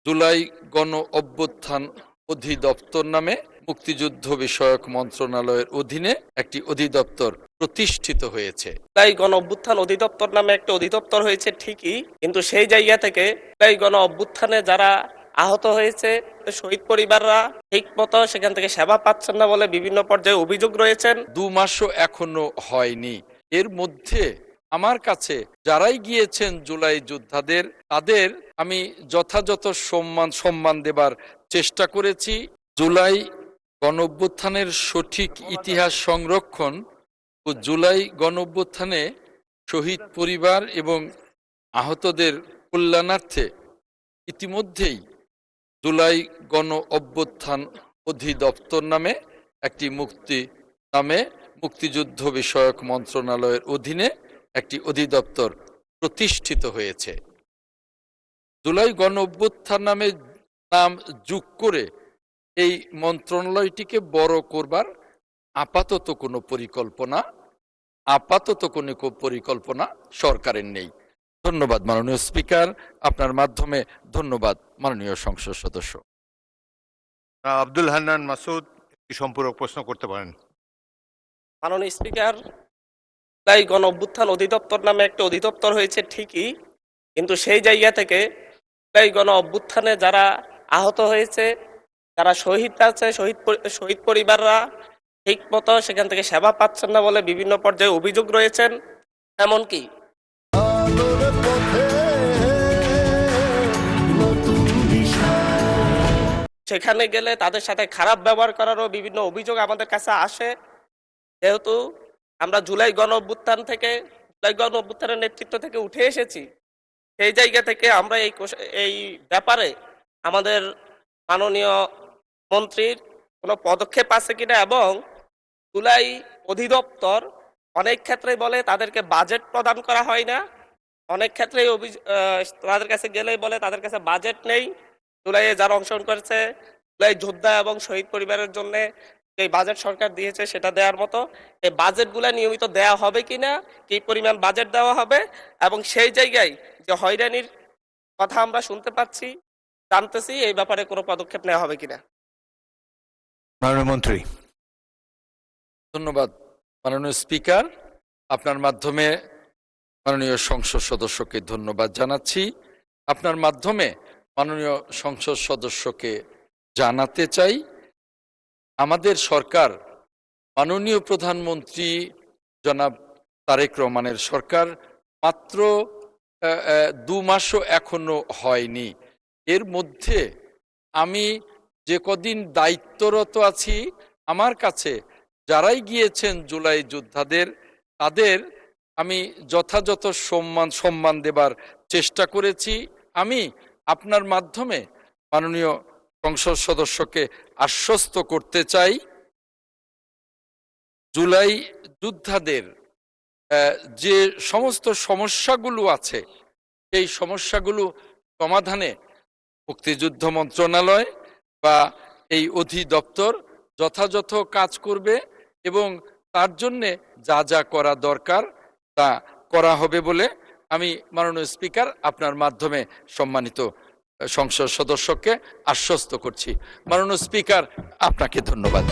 জুলাই গণ অভ্যুত্থান অধিদপ্তর নামে মুক্তিযুদ্ধ বিষয়ক মন্ত্রণালয়ের অধীনে একটি অধিদপ্তর প্রতিষ্ঠিত হয়েছে। জুলাই গণ অভ্যুত্থান অধিদপ্তর নামে একটা অধিদপ্তর হয়েছে ঠিকই, কিন্তু সেই জায়গা থেকে জুলাই গণ অভ্যুত্থানে যারা আহত হয়েছে শহীদ পরিবাররা ঠিক মতো সেখান থেকে সেবা পাচ্ছেন না বলে বিভিন্ন পর্যায়ে অভিযোগ রয়েছেন। 2 মাসও এখনো হয়নি। এর মধ্যে আমার কাছে যারাই গিয়েছেন জুলাই যোদ্ধাদের, তাদের আমি যথাযথ সম্মান দেবার চেষ্টা করেছি। জুলাই গণঅভ্যুত্থানের সঠিক ইতিহাস সংরক্ষণ ও জুলাই গণঅভ্যুত্থানে শহীদ পরিবার এবং আহতদের কল্যাণার্থে ইতিমধ্যেই জুলাই গণ অভ্যুত্থান অধিদপ্তর নামে একটি মুক্তিযুদ্ধ বিষয়ক মন্ত্রণালয়ের অধীনে একটি অধিদপ্তর প্রতিষ্ঠিত হয়েছে। জুলাই গণ অভ্যুত্থান নামে নাম যোগ করে এই মন্ত্রণালয়টিকে বড় করবার আপাতত কোনো পরিকল্পনা সরকারের নেই। ধন্যবাদ মাননীয় স্পিকার, আপনার মাধ্যমে ধন্যবাদ মাননীয় সংসদ সদস্য। আব্দুল হান্নান মাসুদ একটি সম্পূরক প্রশ্ন করতে পারেন। মাননীয় স্পিকার, জুলাই গণ অভ্যুত্থান অধিদপ্তর নামে একটা অধিদপ্তর হয়েছে ঠিকই, কিন্তু সেই জায়গা থেকে জুলাই গণ অভ্যুত্থানে যারা আহত হয়েছে, যারা শহীদ আছে শহীদ পরিবাররা ঠিক মতো সেখান থেকে সেবা পাচ্ছেন না বলে বিভিন্ন পর্যায়ে অভিযোগ রয়েছেন। এমনকি সেখানে গেলে তাদের সাথে খারাপ ব্যবহার করারও বিভিন্ন অভিযোগ আমাদের কাছে আসে। যেহেতু আমরা জুলাই গণ অভ্যুত্থানের নেতৃত্ব থেকে উঠে এসেছি, সেই জায়গা থেকে আমরা এই ব্যাপারে আমাদের মাননীয় মন্ত্রীর কোনো পদক্ষেপ আছে কিনা, এবং জুলাই অধিদপ্তর অনেক ক্ষেত্রে বলে তাদেরকে বাজেট প্রদান করা হয় না, অনেক ক্ষেত্রেই তাদের কাছে গেলেই বলে তাদের কাছে বাজেট নেই। জুলাইয়ে যারা অংশগ্রহণ করেছে, জুলাই যোদ্ধা এবং শহীদ পরিবারের জন্য এই বাজেট সরকার দিয়েছে সেটা দেওয়ার মতো এই বাজেটগুলো নিয়মিত দেওয়া হবে কিনা, কি পরিমাণ বাজেট দেওয়া হবে, এবং সেই জায়গায় যে হয়রানির কথা আমরা শুনতে পাচ্ছি, জানতেছি, এই ব্যাপারে কোনো পদক্ষেপ নেওয়া হবে কিনা। মাননীয় মন্ত্রী। ধন্যবাদ মাননীয় স্পিকার, আপনার মাধ্যমে মাননীয় সংসদ সদস্যকে ধন্যবাদ জানাচ্ছি। আপনার মাধ্যমে মাননীয় সংসদ সদস্যকে জানাতে চাই, আমাদের সরকার মাননীয় প্রধানমন্ত্রী জনাব তারেক রহমানের সরকার মাত্র 2 মাসও এখনো হয়নি। এর মধ্যে আমি যে কদিন দায়িত্বরত আছি, আমার কাছে যারাই গিয়েছেন জুলাই যোদ্ধাদের, তাদের আমি যথাযথ সম্মান দেবার চেষ্টা করেছি। আমি আপনার মাধ্যমে মাননীয় সংসদ সদস্যকে আশ্বস্ত করতে চাই, জুলাই যোদ্ধাদের যে সমস্ত সমস্যাগুলো আছে, এই সমস্যাগুলো সমাধানে মুক্তিযুদ্ধ মন্ত্রণালয় বা এই অধিদপ্তর যথাযথ কাজ করবে এবং তার জন্যে যা যা করা দরকার তা করা হবে বলে আমি মাননীয় স্পিকার আপনার মাধ্যমে সম্মানিত সংসদ সদস্যকে আশ্বস্ত করছি। মাননীয় স্পিকার, আপনাকে ধন্যবাদ।